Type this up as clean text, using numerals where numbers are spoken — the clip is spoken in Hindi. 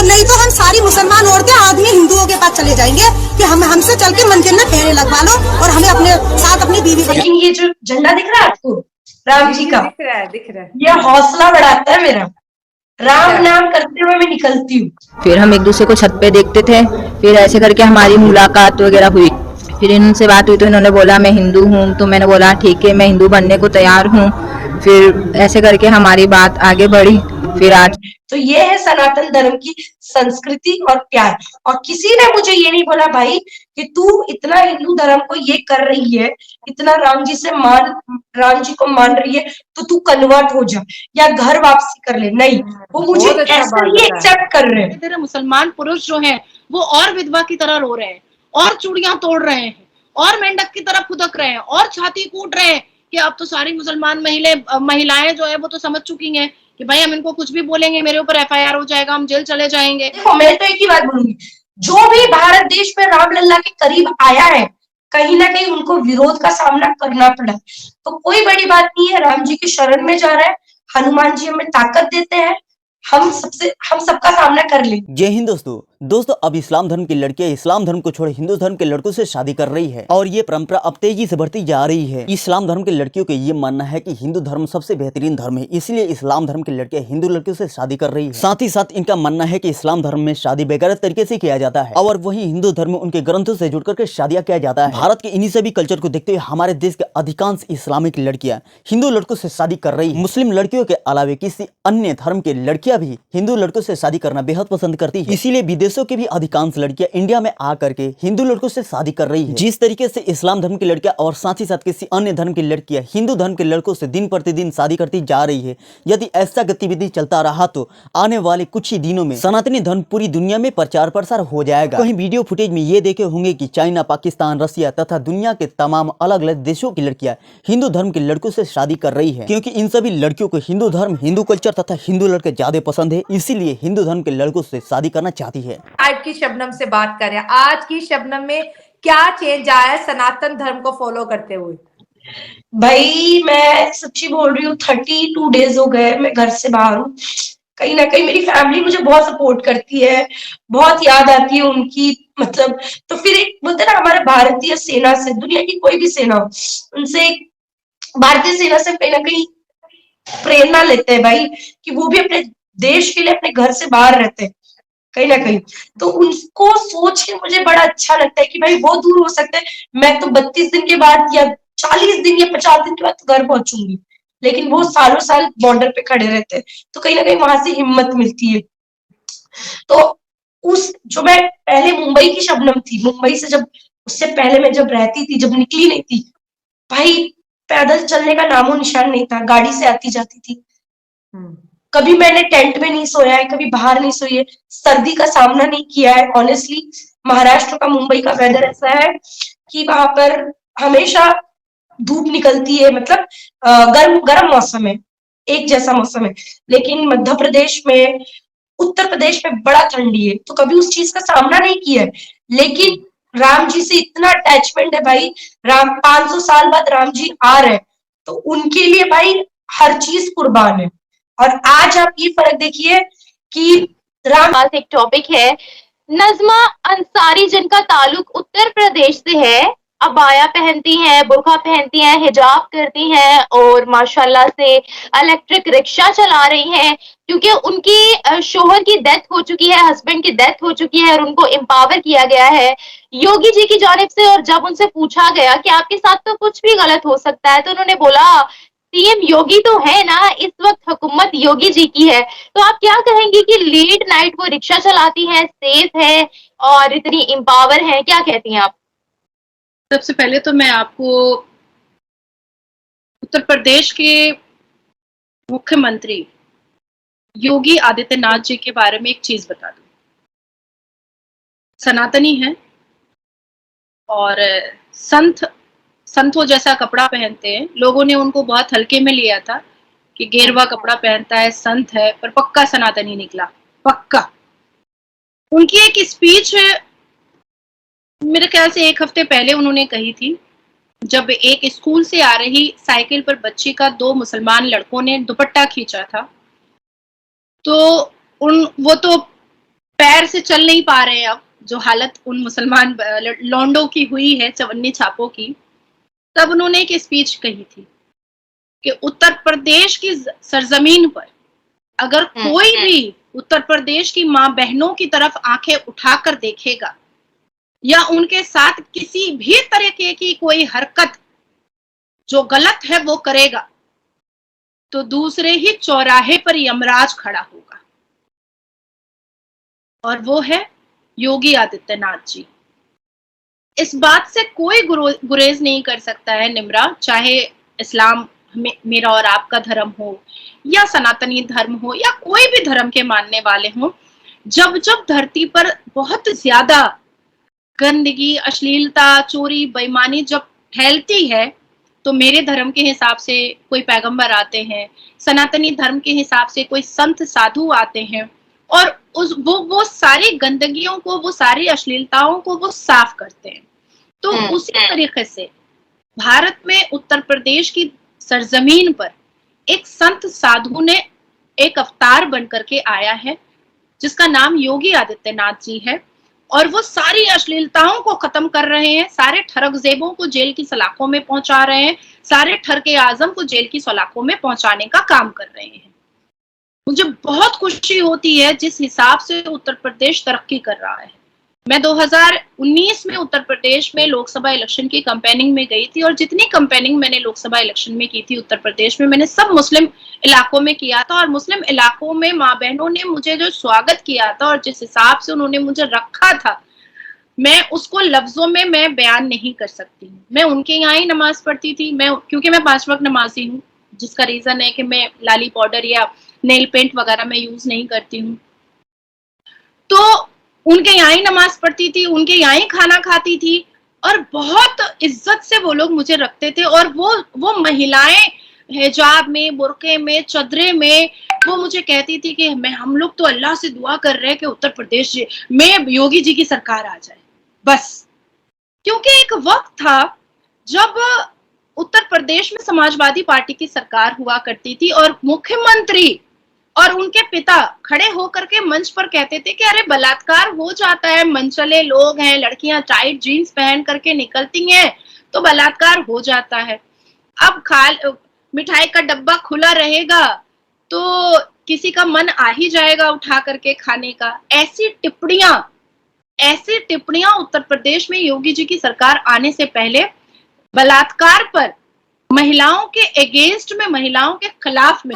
और नहीं तो हम सारी मुसलमान औरतें आदमी हिंदुओं के पास चले जाएंगे कि हमसे चल के मंदिर में फेरे लगवा लो और हमें अपने साथ अपनी बीवी को। लेकिन ये जो झंडा दिख रहा है आपको राम जी का, दिख रहा है। ये हौसला बढ़ाता है मेरा। राम नाम करते हुए मैं निकलती हूँ। फिर हम एक दूसरे को छत पे देखते थे, फिर ऐसे करके हमारी मुलाकात वगैरह हुई। फिर इनसे बात हुई तो इन्होंने बोला मैं हिंदू हूँ, तो मैंने बोला ठीक है मैं हिंदू बनने को तैयार हूँ। फिर ऐसे करके हमारी बात आगे बढ़ी। फिर आज तो ये है सनातन धर्म की संस्कृति और प्यार। और किसी ने मुझे ये नहीं बोला भाई कि तू इतना हिंदू धर्म को ये कर रही है, इतना राम जी को मान रही है, तो तू कन्वर्ट हो जा या घर वापसी कर ले। नहीं, वो मुझे ऐसे ही एक्सेप्ट कर रहे हैं। तेरे मुसलमान पुरुष जो हैं वो और विधवा की तरह रो रहे हैं और चूड़ियां तोड़ रहे हैं और मेंढक की तरह फुदक रहे हैं और छाती कूट रहे हैं कि अब तो सारी मुसलमान महिलाएं जो है वो तो समझ चुकी हैं कि भाई हम इनको कुछ भी बोलेंगे मेरे ऊपर एफआईआर हो जाएगा, हम जेल चले जाएंगे। देखो मैं तो एक ही बात बोलूंगी, जो भी भारत देश में रामलला के करीब आया है कहीं ना कहीं उनको विरोध का सामना करना पड़ा। तो कोई बड़ी बात नहीं है, राम जी की शरण में जा रहा है, हनुमान जी हमें ताकत देते हैं, हम सबका सामना कर लेंगे। जय हिंद दोस्तों अब इस्लाम धर्म की लड़कियां इस्लाम धर्म को छोड़ हिंदू धर्म के लड़कों से शादी कर रही है और ये परंपरा अब तेजी से बढ़ती जा रही है। इस्लाम धर्म के लड़कियों का ये मानना है कि हिंदू धर्म सबसे बेहतरीन धर्म है, इसलिए इस्लाम धर्म की लड़कियां हिंदू लड़कियों से शादी कर रही है। साथ ही साथ इनका मानना है कि इस्लाम धर्म में शादी बेगैरत तरीके से किया जाता है और वही हिंदू धर्म में उनके ग्रंथों से जुड़ करके शादियां किया जाता है। भारत के इन्हीं सभी कल्चर को देखते हुए हमारे देश के अधिकांश इस्लामिक लड़कियां हिंदू लड़कों से शादी कर रही है। मुस्लिम लड़कियों के अलावा किसी अन्य धर्म के लड़कियां भी हिंदू लड़कों से शादी करना बेहद पसंद करती है, इसीलिए विदेशों की भी अधिकांश लड़कियां इंडिया में आकर के हिंदू लड़कों से शादी कर रही है। जिस तरीके से इस्लाम धर्म की लड़कियां और साथ ही साथ किसी अन्य धर्म की लड़कियां हिंदू धर्म के लड़कों से दिन प्रतिदिन शादी करती जा रही है, यदि ऐसा गतिविधि चलता रहा तो आने वाले कुछ ही दिनों में सनातनी धर्म पूरी दुनिया में प्रचार प्रसार हो जाएगा। कहीं वीडियो फुटेज में ये देखे होंगे कि चाइना, पाकिस्तान, रसिया तथा दुनिया के तमाम अलग अलग देशों की लड़कियां हिंदू धर्म के लड़कों से शादी कर रही है, क्योंकि इन सभी लड़कियों को हिंदू धर्म, हिंदू कल्चर तथा हिंदू लड़के ज्यादा पसंद है, इसीलिए हिंदू धर्म के लड़कों से शादी करना चाहती है। आज की शबनम से बात करें, आज की शबनम में क्या चेंज आया है सनातन धर्म को फॉलो करते हुए? भाई मैं सच्ची बोल रही हूँ, 32 डेज हो गए मैं घर से बाहर हूँ। कहीं ना कहीं मेरी फैमिली मुझे बहुत सपोर्ट करती है, बहुत याद आती है उनकी, मतलब तो फिर एक बोलते ना हमारे भारतीय सेना से, दुनिया की कोई भी सेना हो, उनसे भारतीय सेना से कहीं ना कहीं प्रेरणा लेते हैं भाई कि वो भी अपने देश के लिए अपने घर से बाहर रहते हैं कहीं ना कहीं। तो उनको सोच के मुझे बड़ा अच्छा लगता है कि भाई वो दूर हो सकते हैं, मैं तो 32 दिन के बाद या 40 दिन या 50 दिन के बाद तो घर पहुंचूंगी, लेकिन वो सालों साल बॉर्डर पे खड़े रहते हैं, तो कहीं ना कहीं वहां से हिम्मत मिलती है। तो उस जो मैं पहले मुंबई की शबनम थी, मुंबई से जब उससे पहले मैं जब रहती थी, जब निकली नहीं थी भाई, पैदल चलने का नामो निशान नहीं था, गाड़ी से आती जाती थी। कभी मैंने टेंट में नहीं सोया है, कभी बाहर नहीं सोई है, सर्दी का सामना नहीं किया है। ऑनेस्टली महाराष्ट्र का, मुंबई का वेदर ऐसा है कि वहां पर हमेशा धूप निकलती है, मतलब गर्म मौसम है, एक जैसा मौसम है। लेकिन मध्य प्रदेश में, उत्तर प्रदेश में बड़ा ठंडी है, तो कभी उस चीज का सामना नहीं किया है। लेकिन राम जी से इतना अटैचमेंट है भाई, 500 साल बाद राम जी आ रहे हैं, तो उनके लिए भाई हर चीज कुर्बान है। और आज आप ये फर्क देखिए कि राम एक टॉपिक है, नज़मा अंसारी जिनका ताल्लुक उत्तर प्रदेश से है, अबाया पहनती हैं, बुर्का पहनती हैं, हिजाब करती हैं और माशाल्लाह से इलेक्ट्रिक रिक्शा चला रही हैं, क्योंकि उनकी शोहर की डेथ हो चुकी है, हस्बैंड की डेथ हो चुकी है और उनको एम्पावर किया गया है योगी जी की जानिब से। और जब उनसे पूछा गया कि आपके साथ तो कुछ भी गलत हो सकता है, तो उन्होंने बोला सीएम योगी तो है ना, इस वक्त हुकूमत योगी जी की है। तो आप क्या कहेंगी कि लेट नाइट वो रिक्शा चलाती हैं, सेफ है और इतनी एम्पावर है, क्या कहती हैं आप? सबसे पहले तो मैं आपको उत्तर प्रदेश के मुख्यमंत्री योगी आदित्यनाथ जी के बारे में एक चीज बता दूं। सनातनी है और संतों जैसा कपड़ा पहनते हैं। लोगों ने उनको बहुत हल्के में लिया था कि गेरवा कपड़ा पहनता है, संत है, पर पक्का सनातनी निकला, पक्का। उनकी एक स्पीच मेरे ख्याल से 1 हफ्ते पहले उन्होंने कही थी, जब एक स्कूल से आ रही साइकिल पर बच्ची का 2 मुसलमान लड़कों ने दुपट्टा खींचा था। तो वो तो पैर से चल नहीं पा रहे हैं अब, जो हालत उन मुसलमान लौंडों की हुई है, चवन्नी छापों की, तब उन्होंने एक स्पीच कही थी कि उत्तर प्रदेश की सरजमीन पर अगर कोई भी उत्तर प्रदेश की माँ बहनों की तरफ आंखें उठाकर देखेगा या उनके साथ किसी भी तरीके की कोई हरकत जो गलत है वो करेगा, तो दूसरे ही चौराहे पर यमराज खड़ा होगा, और वो है योगी आदित्यनाथ जी। इस बात से कोई गुरेज नहीं कर सकता है निम्रा, चाहे इस्लाम मेरा और आपका धर्म हो या सनातनी धर्म हो या कोई भी धर्म के मानने वाले हो, जब जब धरती पर बहुत ज्यादा गंदगी, अश्लीलता, चोरी, बेईमानी जब फैलती है, तो मेरे धर्म के हिसाब से कोई पैगंबर आते हैं, सनातनी धर्म के हिसाब से कोई संत साधु आते हैं और वो सारी गंदगियों को, वो सारी अश्लीलताओं को वो साफ करते हैं। तो उसी तरीके से भारत में उत्तर प्रदेश की सरजमीन पर एक संत साधु ने एक अवतार बनकर के आया है जिसका नाम योगी आदित्यनाथ जी है, और वो सारी अश्लीलताओं को खत्म कर रहे हैं, सारे ठरकजेबों को जेल की सलाखों में पहुंचा रहे हैं, सारे ठरके आजम को जेल की सलाखों में पहुंचाने का काम कर रहे हैं। मुझे बहुत खुशी होती है जिस हिसाब से उत्तर प्रदेश तरक्की कर रहा है। मैं 2019 में उत्तर प्रदेश में लोकसभा इलेक्शन की कैंपेनिंग में गई थी, और जितनी कैंपेनिंग मैंने लोकसभा इलेक्शन में की थी उत्तर प्रदेश में, मैंने सब मुस्लिम इलाकों में किया था, और मुस्लिम इलाकों में माँ बहनों ने मुझे जो स्वागत किया था और जिस हिसाब से उन्होंने मुझे रखा था, मैं उसको लफ्जों में मैं बयान नहीं कर सकती हूँ। मैं उनके यहाँ ही नमाज पढ़ती थी, क्योंकि मैं 5 वक्त नमाजी हूँ, जिसका रीजन है कि मैं लाली पाउडर या नेल पेंट वगैरह मैं यूज नहीं करती हूँ। तो उनके यहाँ ही नमाज पढ़ती थी, उनके यहाँ ही खाना खाती थी, और बहुत इज्जत से वो लोग मुझे रखते थे। और वो महिलाएं हिजाब में, बुरके में, चदरे में, वो मुझे कहती थी कि हम लोग तो अल्लाह से दुआ कर रहे हैं कि उत्तर प्रदेश में योगी जी की सरकार आ जाए बस। क्योंकि एक वक्त था जब उत्तर प्रदेश में समाजवादी पार्टी की सरकार हुआ करती थी, और मुख्यमंत्री और उनके पिता खड़े होकर के मंच पर कहते थे कि अरे बलात्कार हो जाता है, मनचले लोग हैं, लड़कियां टाइट जीन्स पहन करके निकलती हैं तो बलात्कार हो जाता है। अब मिठाई का डब्बा खुला रहेगा तो किसी का मन आ ही जाएगा उठा करके खाने का। ऐसी टिप्पणियां उत्तर प्रदेश में योगी जी की सरकार आने से पहले बलात्कार पर, महिलाओं के अगेंस्ट में, महिलाओं के खिलाफ में